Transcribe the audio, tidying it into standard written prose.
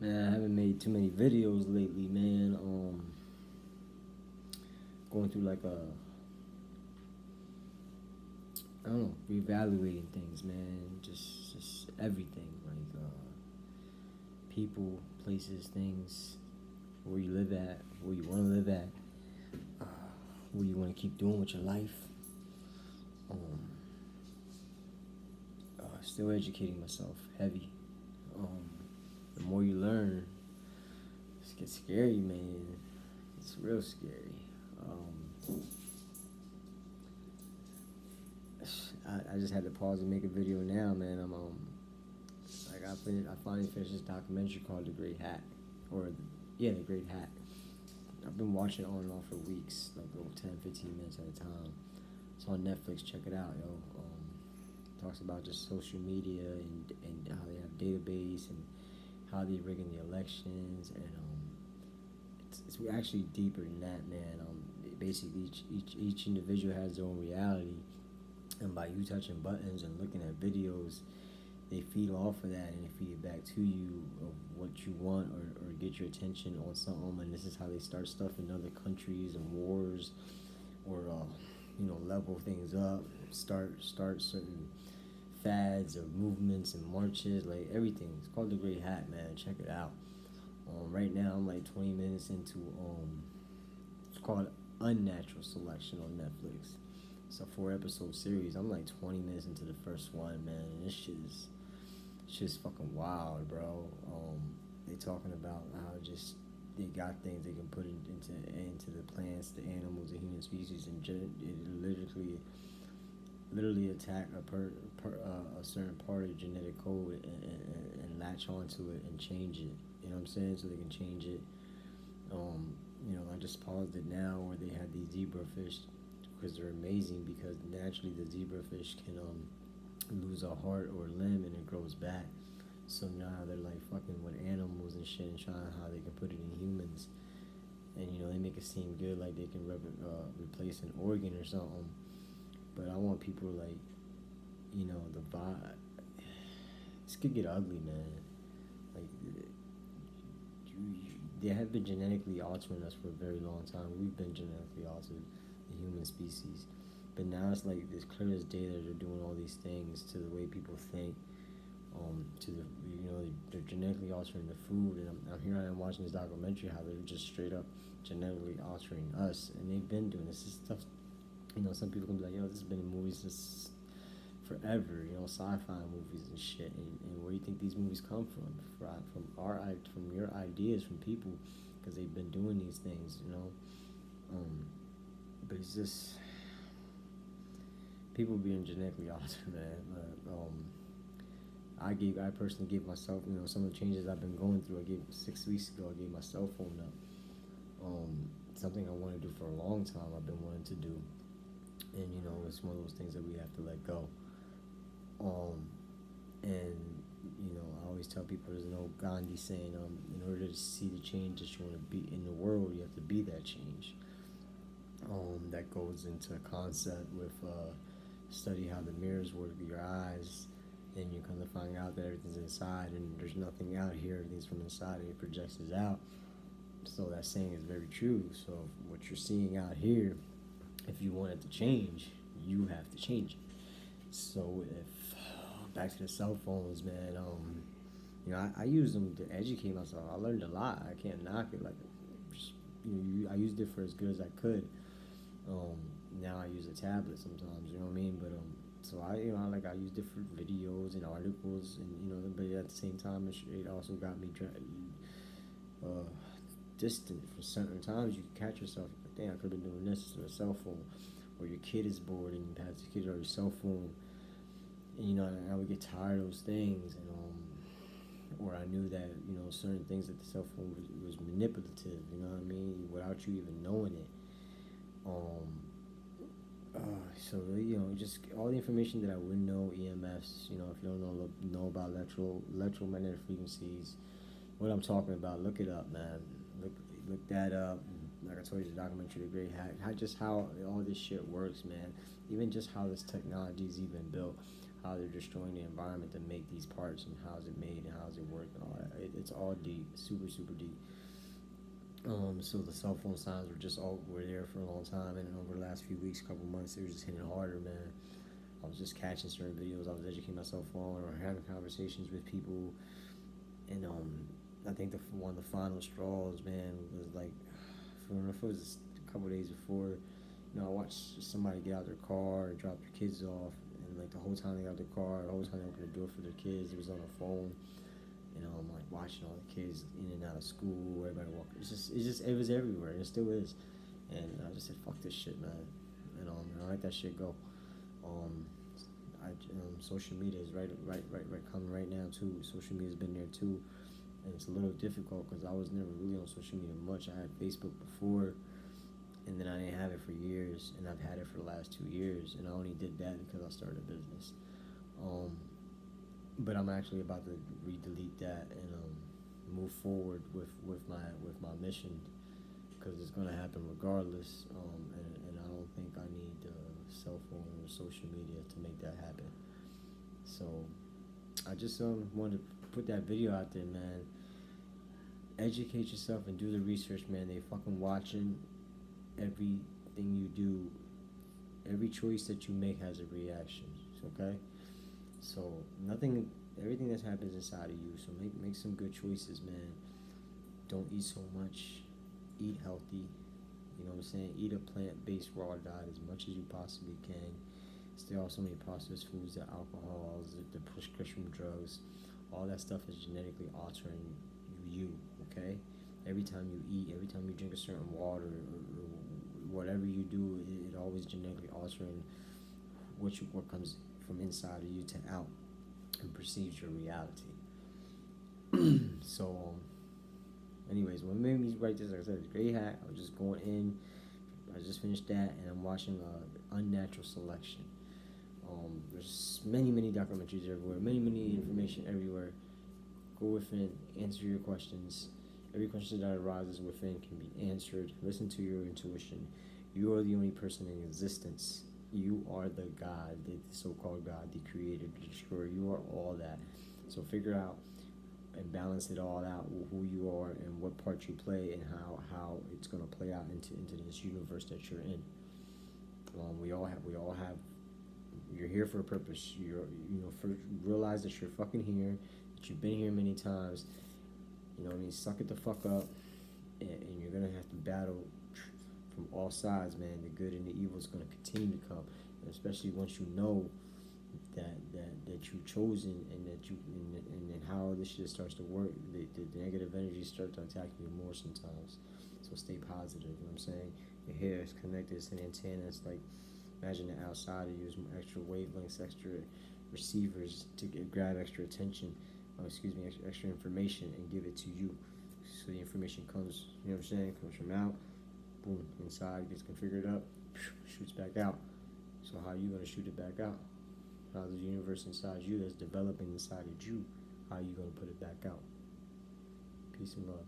Man, I haven't made too many videos lately, man. Going through like a, I don't know, reevaluating things, man. Just everything, like people, places, things, where you live at, where you want to live at, uh, what you want to keep doing with your life. Um, Still educating myself, heavy. Um, the more you learn, it gets scary, man. It's real scary. Um, I just had to pause and make a video now, man. I finally finished this documentary called The Great Hack, or yeah, The Great Hack. I've been watching it on and off for weeks, like little 10, 15 minutes at a time. It's on Netflix. Check it out, yo. Talks about just social media and how they have database and how they rigging the elections and it's actually deeper than that, man. Basically each individual has their own reality, and by you touching buttons and looking at videos, they feed off of that and they feed it back to you of what you want or get your attention on something. And this is how they start stuff in other countries and wars, or level things up, start certain fads or movements and marches, like everything. It's called The Great Hack, man. Check it out. Right now I'm like 20 minutes into it's called Unnatural Selection on Netflix. It's a 4 episode series. I'm like 20 minutes into the first one, man, and this shit's fucking wild, bro. They talking about how just they got things they can put into the plants, the animals, the human species, and it literally attack a certain part of the genetic code and latch onto it and change it. You know what I'm saying? So they can change it. I just paused it now where they had these zebrafish because they're amazing, because naturally the zebrafish can lose a heart or a limb and it grows back. So now they're like fucking with animals and shit and trying how they can put it in humans. And they make it seem good, like they can replace an organ or something. But I want people like, the vibe. This could get ugly, man. Like, they have been genetically altering us for a very long time. We've been genetically altered, the human species. But now it's like this clear as day that they're doing all these things to the way people think. To the they're genetically altering the food, and here I am watching this documentary how they're just straight up genetically altering us, and they've been doing this stuff. Some people can be like, yo, this has been in movies since forever, sci-fi movies and shit. And where do you think these movies come from? From your ideas, from people, because they've been doing these things. But it's just people being genetically altered, man. I personally gave myself, some of the changes I've been going through. I gave 6 weeks ago. I gave my cell phone up. Something I want to do for a long time. I've been wanting to do, and it's one of those things that we have to let go. And I always tell people there's no Gandhi saying, in order to see the change that you want to be in the world, you have to be that change. That goes into a concept with study how the mirrors work with your eyes, and you come to find out that everything's inside and there's nothing out here. Everything's from inside and it projects it out. So that saying is very true. So what you're seeing out here, if you want it to change, you have to change it. So if back to the cell phones, man, I use them to educate myself. I learned a lot. I can't knock it. Like, just, I used it for as good as I could. Um, Now I use a tablet sometimes. You know what I mean? But so I use different videos and articles, and but at the same time, it also got me uh, distant for certain times. You can catch yourself like, damn, I could have been doing this on a cell phone, or your kid is bored and you have the kid on your cell phone. And I would get tired of those things, and or I knew that certain things that the cell phone was manipulative. You know what I mean? Without you even knowing it. Um, so just all the information that I wouldn't know, EMFs. If you don't know about electromagnetic frequencies, what I'm talking about, look it up, man. Look that up. Like I told you, the documentary, The Great Hack. How all this shit works, man. Even just how this technology is even built, how they're destroying the environment to make these parts, and how is it made and how does it work and all that. It's all deep, super super deep. So the cell phone signs were there for a long time, and over the last few weeks, couple months, they were just hitting harder, man. I was just catching certain videos I was educating myself on, or having conversations with people, and I think one of the final straws, man, was like, for it was a couple days before, I watched somebody get out their car and drop their kids off, and like the whole time they got their car, the whole time they opened the door for their kids, it was on the phone. I'm like watching all the kids in and out of school, everybody walking. It was everywhere. It still is. And I just said, fuck this shit, man. And I let that shit go. Um, Social media is right coming right now too. Social media's been there too, and it's a little difficult because I was never really on social media much. I had Facebook before, and then I didn't have it for years, and I've had it for the last 2 years, and I only did that because I started a business. But I'm actually about to delete that and move forward with my mission, because it's gonna happen regardless. And I don't think I need cell phone or social media to make that happen. So I just wanted to put that video out there, man. Educate yourself and do the research, man. They fucking watching everything you do. Every choice that you make has a reaction. Okay. So everything that happens inside of you. So make some good choices, man. Don't eat so much. Eat healthy. You know what I'm saying? Eat a plant-based raw diet as much as you possibly can. Stay off so many processed foods, the alcohols, the prescription drugs. All that stuff is genetically altering you. Okay? Every time you eat, every time you drink a certain water, or whatever you do, it always genetically altering what comes from inside of you to out and perceives your reality. So, anyways, what made me write this, like I said, it's Great Hack. I was just going in. I just finished that, and I'm watching Unnatural Selection. There's many documentaries everywhere, many information everywhere. Go within, answer your questions. Every question that arises within can be answered. Listen to your intuition. You are the only person in existence. You are the God, the so-called God, the creator, the destroyer. You are all that. So figure out and balance it all out, who you are and what part you play, and how it's going to play out into this universe that you're in. We all have. You're here for a purpose. First realize that you're fucking here. That you've been here many times. You know what I mean? Suck it the fuck up, and you're gonna have to battle from all sides, man. The good and the evil is gonna continue to come, and especially once you know that you've chosen, and that and how this shit starts to work, the negative energy starts to attack you more sometimes. So stay positive. You know what I'm saying? Your hair is connected. It's an antenna. It's like, imagine that outside of you is extra wavelengths, extra receivers to grab extra attention. Extra information and give it to you. So the information comes, you know what I'm saying, comes from out, boom, inside, gets configured up, shoots back out. So how are you going to shoot it back out? How's the universe inside you that's developing inside of you, how are you going to put it back out? Peace and love.